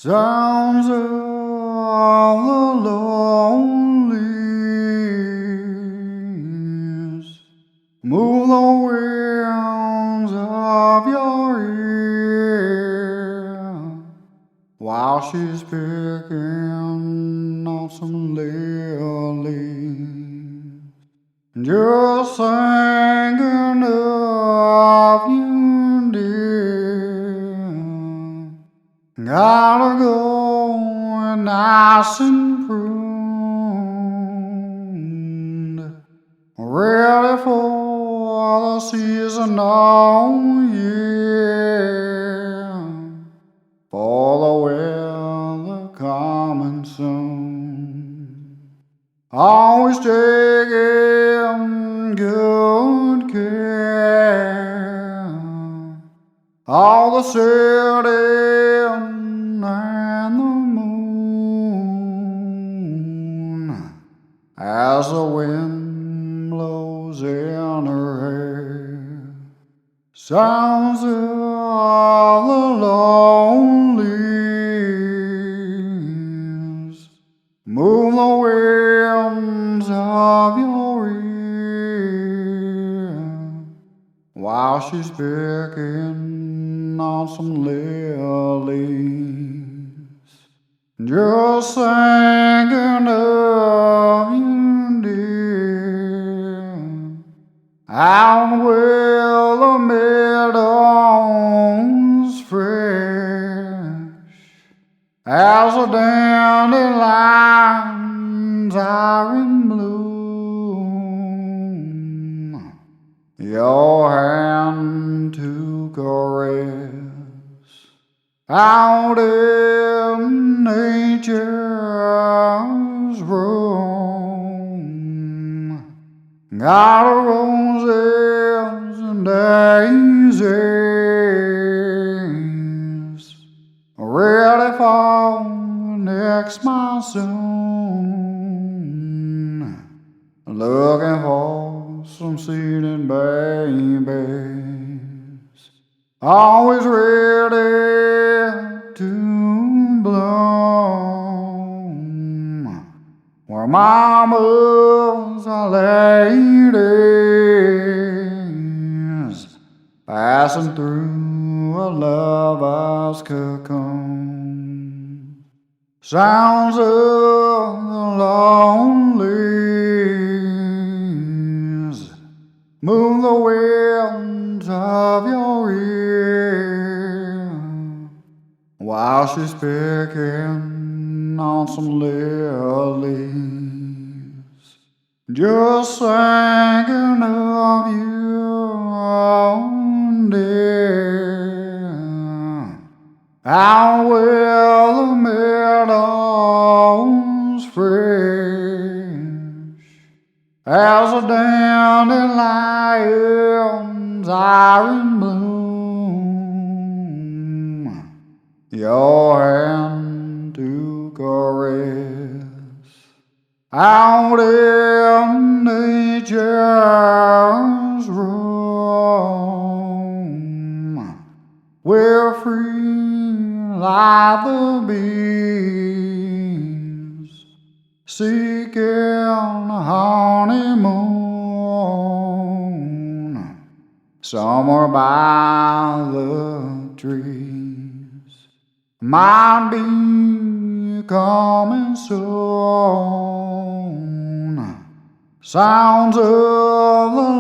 Sounds of the Lullies move the winds of your ear while she's picking on some lilies, just thinking of you, dear. Gotta go and nice and pruned, ready for the season all year, for the weather coming soon. Always taking good care all the setting and the moon as the wind blows in her hair. Sounds of the Lullies move the winds of your ear while she's picking on some lilies, just thinking of you, dear. Out where the meadows fresh as the dandelions are in bloom, your hand to caress out in nature's room. Got roses and daisies ready for next monsoon, looking for some seeded babies, always ready to bloom, where mamas are ladies passing through a lover's cocoon. Sounds of the Lullies move the winds of your ear while she's picking on some lilies, just thinking of you, dear. Out where the meadows fresh as the dandelions are in bloom, your hand to caress out in nature's room, we're free like the bees seeking a honeymoon somewhere by the trees. Might be coming soon. Sounds of the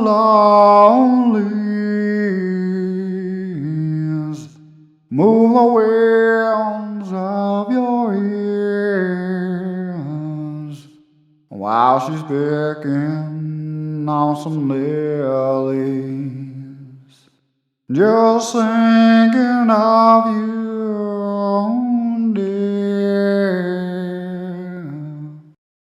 Lullies move the winds of your ears while she's picking on some lilies, just thinking of you.